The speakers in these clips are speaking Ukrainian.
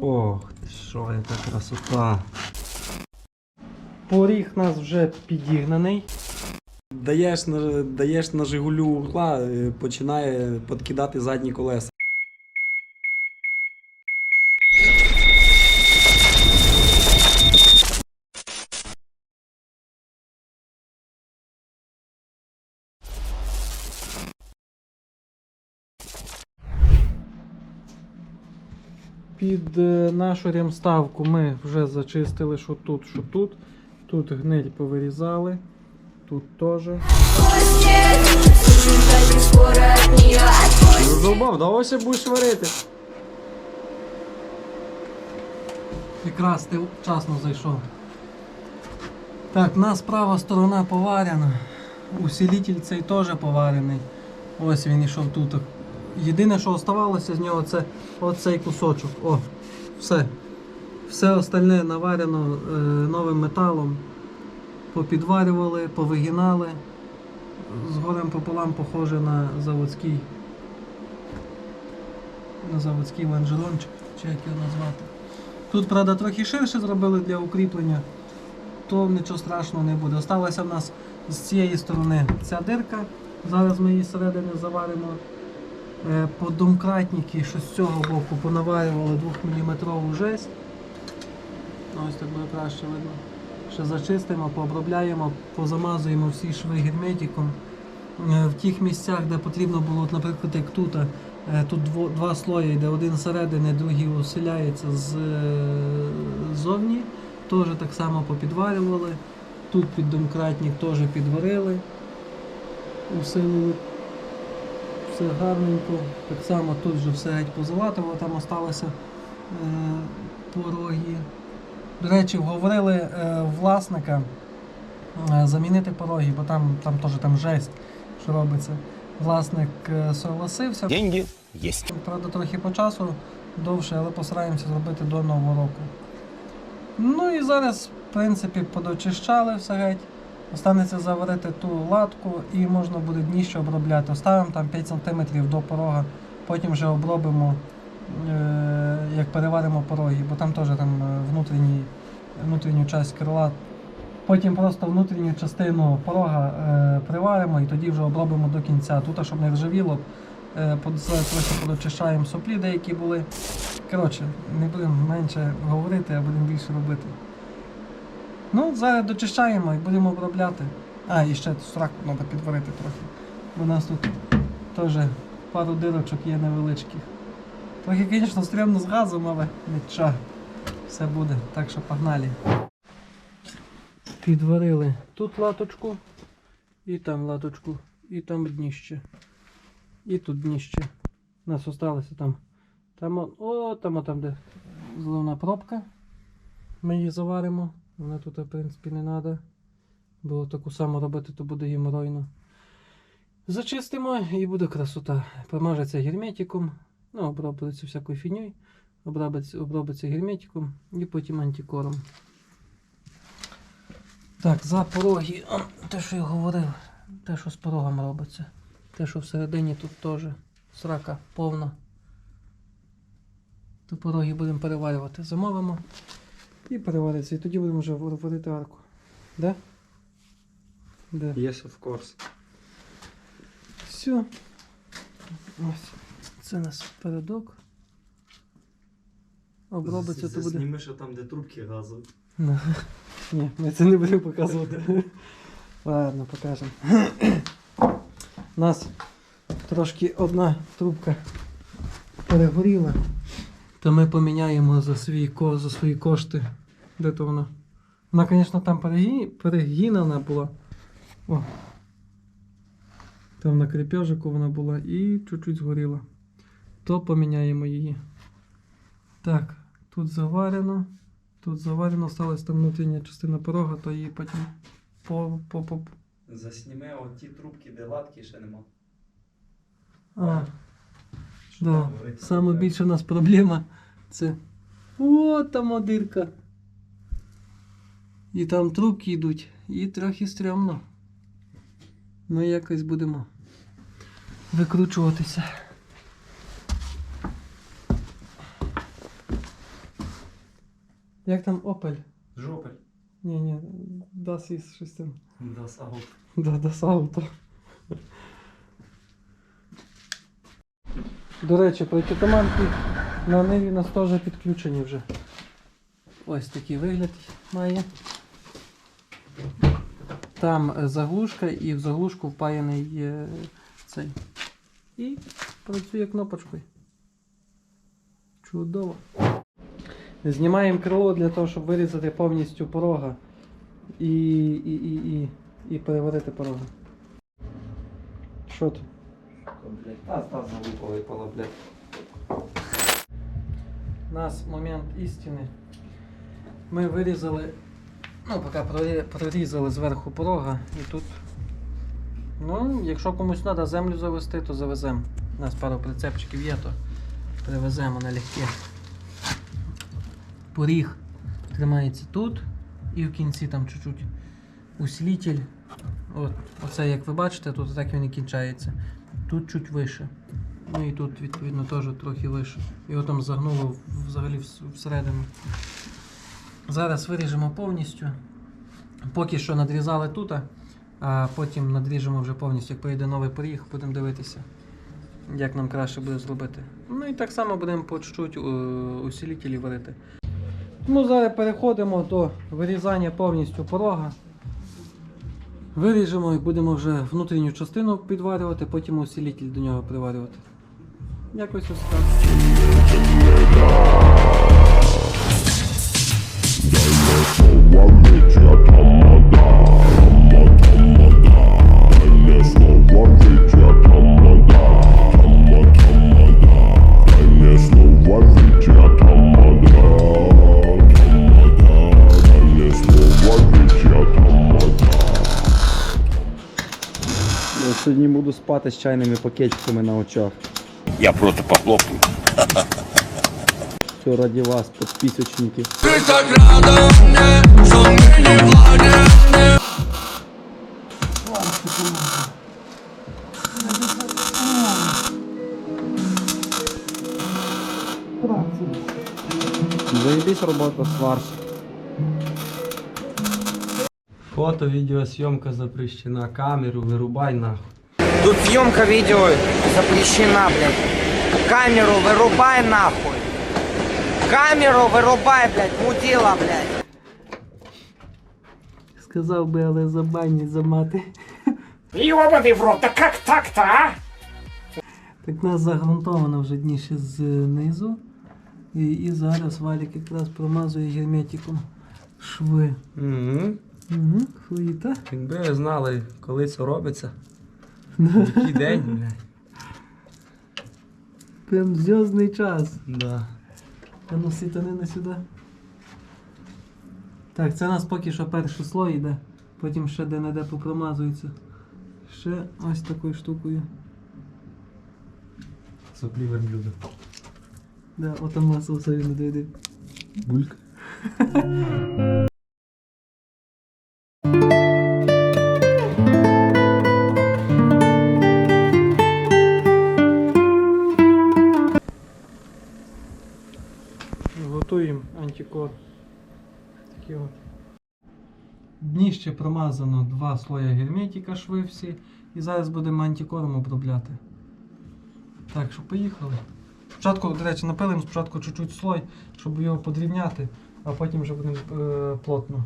Ох, що, яка красота. Поріг у нас вже підігнаний. Даєш на Жигулю угла, починає підкидати задні колеса. Під нашу ремставку ми вже зачистили, що тут, що тут. Тут гниль повирізали, тут теж. Задовбав, давайся будеш варити. Якраз ти вчасно зайшов. Так, у нас права сторона поварена. Усилитель цей теж поварений. Ось він ішов тут. Єдине, що оставалося з нього, це оцей кусочок. О, все. Все остальне наварено новим металом. Попідварювали, повигинали. Згорем пополам похоже на заводський лонжерончик, чи як його назвати. Тут, правда, трохи ширше зробили для укріплення, то нічого страшного не буде. Осталася в нас з цієї сторони ця дирка. Зараз ми її зсередини заваримо. Подомкратники, що з цього боку понаварювали 2-мм жесть. Ось так буде краще видно. Ще зачистимо, пообробляємо, позамазуємо всі шви герметиком. В тих місцях, де потрібно було, наприклад, як тут, тут два слої, де один зсередини, другий усиляється ззовні. Теж так само попідварювали. Тут під домкратник теж підварили, усилили. Все гарненько. Так само тут вже все геть позалатувало, там залишилися пороги. До речі, говорили власника замінити пороги, бо там теж жесть, що робиться. Власник согласився. Деньги є. Правда, трохи по часу довше, але постараємося зробити до Нового року. Ну і зараз, в принципі, подочищали все геть. Останеться заварити ту латку і можна буде дніще обробляти. Оставимо там 5 см до порога, потім вже обробимо, як переваримо пороги, бо там теж внутрішню частину крила. Потім просто внутрішню частину порога приваримо і тоді вже обробимо до кінця. Тут, щоб не ржавіло, трохи подочищаємо соплі, деякі були. Коротше, не будемо менше говорити, а будемо більше робити. Ну, зараз дочищаємо і будемо обробляти. А, і ще сраку треба підварити трохи. У нас тут теж пару дирочок є невеличких. Трохи, звісно, стрімно з газом, але нічого, все буде. Так що погнали. Підварили тут латочку, і там латочку, і там дніще. І тут дніще. У нас залишилося там, де зливна пробка. Ми її заваримо. Вона тут, в принципі, не треба. Бо таку саму робити, то буде геморойно. Зачистимо і буде красота. Промажеться герметиком, ну, обробиться всякою фігньою, обробиться герметиком і потім антикором. Так, за пороги, те, що я говорив, те, що з порогом робиться. Те, що всередині тут теж срака повна. То пороги будемо переварювати. Замовимо. І перевариться, і тоді будемо вже варити арку. Да? Да. Yes, of course. Все. Ось. Це у нас передок. Обробиться, то буде. Зніми, що там, де трубки газу. Ні, ми це не будемо показувати. Ладно, покажемо. У нас трошки одна трубка перегоріла. То ми поміняємо за свої кошти. Де то вона? Вона, звісно, там перегінена була. О. Там на крепежику вона була і чуть-чуть згоріла. То поміняємо її. Так, тут заварено. Осталась там внутрішня частина порога, то її потім Засніми оті трубки, де латки ще нема. Да. Саме більша у нас проблема це там дирка. І там трубки йдуть, і трохи стрьомно. Ми якось будемо викручуватися. Як там Opel? Жопель. Ні, Das ist щось там. Das Auto. Да, Das Auto. До речі, протитуманки на Ниві у нас теж підключені вже. Ось такий вигляд має. Там заглушка і в заглушку впаяний цей. І працює кнопочкою. Чудово. Знімаємо крило для того, щоб вирізати повністю порога і переварити порога. Що тут? Та залупа випала, блядь. У нас момент істини. Ми вирізали, ну, поки прорізали зверху порога і тут. Ну, якщо комусь треба землю завести, то завеземо. У нас пару прицепчиків є, то привеземо налегке. Поріг тримається тут і в кінці там чуть-чуть усилитель. Оце, як ви бачите, тут так він і кінчається. Тут чуть вище. Ну і тут відповідно теж трохи вище. Його там загнуло взагалі всередину. Зараз виріжемо повністю. Поки що надрізали тут, а потім надріжемо вже повністю. Як поїде новий поріг, будемо дивитися, як нам краще буде зробити. Ну і так само будемо по чуть-чуть усилителі варити. Ну, зараз переходимо до вирізання повністю порога. Виріжемо і будемо вже внутрішню частину підварювати, потім усилитель до нього приварювати. Якось ось так. Я сьогодні буду спати з чайними пакетиками на очах. Я просто похлопаю. Все ради вас, підписочники. Заебись робота, сварщик. Фото, видеосъемка запрещена. Камеру вырубай нахуй. Тут съемка видео запрещена, блядь. Камеру вырубай нахуй. Камеру вырубай, блядь, мудила, блядь. Сказав би, але забанять за мати. Ёбаный в рот, да как так-то, а? Так нас загрунтовано вже дніше знизу. І зараз Валік якраз промазує герметиком шви. Угу, хуїта. Якби ви знали, коли це робиться. Який день, блядь. Прям зв'язний час. Да. А ну сітанина сюди. Так, це у нас поки що перший слой йде. Потім ще де-не-де попромазується. Ще ось такою штукою. Соплі верблюда. Да, отам масло все не дойде. Бульк. Готуємо антикор. Такі от. Дніще промазано 2 слоя герметика, шви всі. І зараз будемо антикором обробляти. Так, що поїхали. Спочатку, до речі, напилимо спочатку чуть-чуть слой, щоб його подрівняти, а потім вже будемо плотно.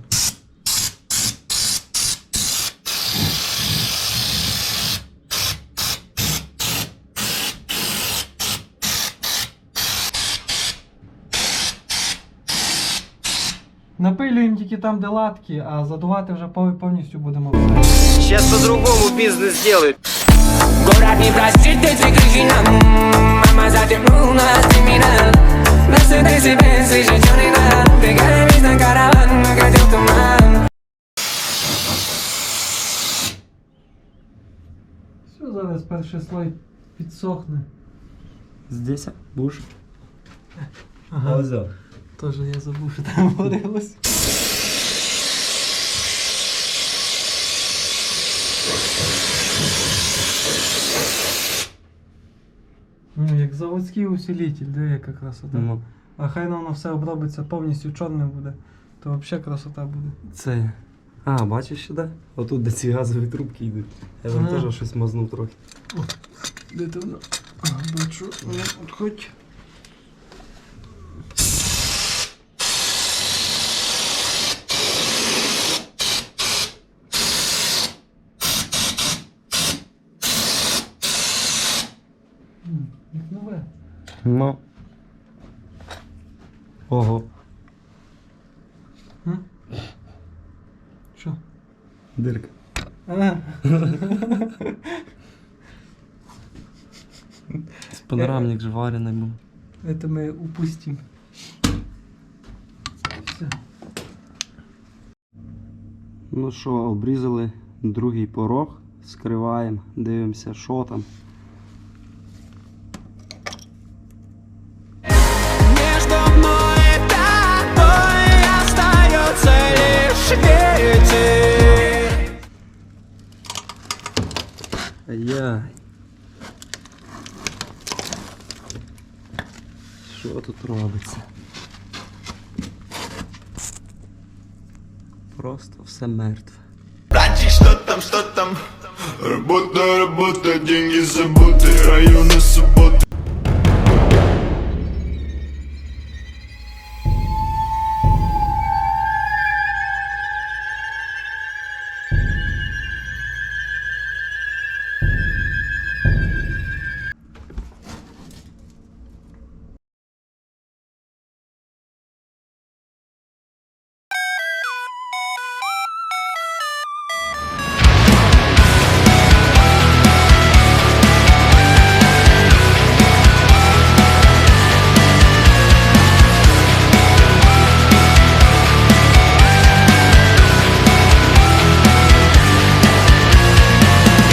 Напилюємо тільки там, де латки, а задувати вже повністю будемо все. Сейчас по-другому бизнес сделают. Город не простит, ты кричи нам. Мама затемнула, ты меня. Мерседес и Бенц, и черный нам. Бегаем весь на караван, хотел туман. Все, зараз перший слой підсохне. Здесь будешь? Ага. Озо. Тоже я забув, що там говорилось. Ну, як заводський усилитель, де яка красота. Ну, А хай воно все обробиться повністю чорним буде, то взагалі красота буде. Це. А, бачиш сюди? Отут де ці газові трубки йдуть. Я вам Ага. теж щось мазнув трохи. Де ти воно? Бачу, воно от хоч. Як нове. Ну. Ого. М? Що? Дирка. А, Панорамник же варений був. это мы упустим. Все. Ну що, обрізали другий порог, скриваємо, дивимося, що там. Между мной и тобой остается лишь ветер. Ай-яй. Що тут робиться? Просто все мертве. Братчик, что там? Работа, работа, деньги заботы, районы субботы.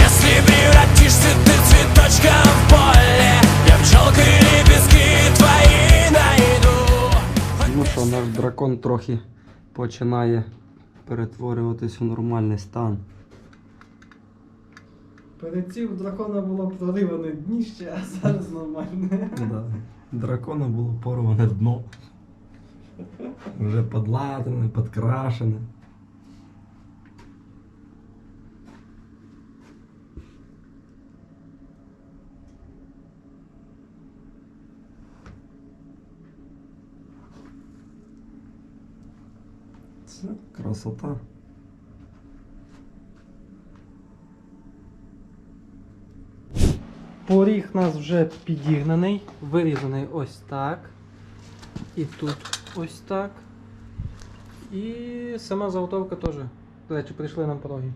Если превратишься ты цветочком в поле, я пчелкой лепестки твои найду. Ну що, наш дракон трохи починає перетворюватись у нормальний стан. Перед цим у дракона було прориване дніще, а зараз нормальне. Да. Дракона було порване дно. Вже подлатане, підкрашене. Це красота. Поріг у нас вже підігнаний, вирізаний ось так. І тут ось так. І сама заготовка теж. До речі, прийшли нам пороги.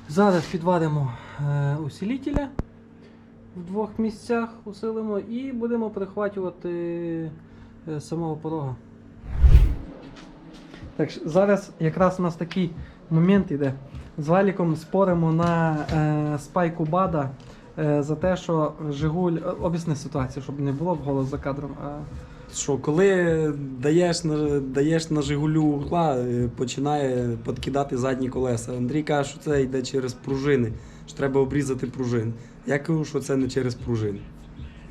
Зараз підваримо усилителя в двох місцях, усилимо і будемо прихватювати самого порога. Так, зараз якраз у нас такий момент іде. З Валіком споримо на спайку БАДа за те, що Жигуль. Об'ясни ситуацію, щоб не було голос за кадром. Що, коли даєш на Жигулю угла, починає підкидати задні колеса. Андрій каже, що це йде через пружини, що треба обрізати пружини. Я кажу, що це не через пружини.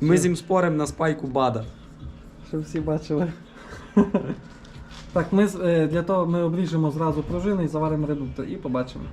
Ми з ним споримо на спайку БАДа. Щоб всі бачили. Так, для того ми обріжемо зразу пружини і заваримо редуктор і побачимо.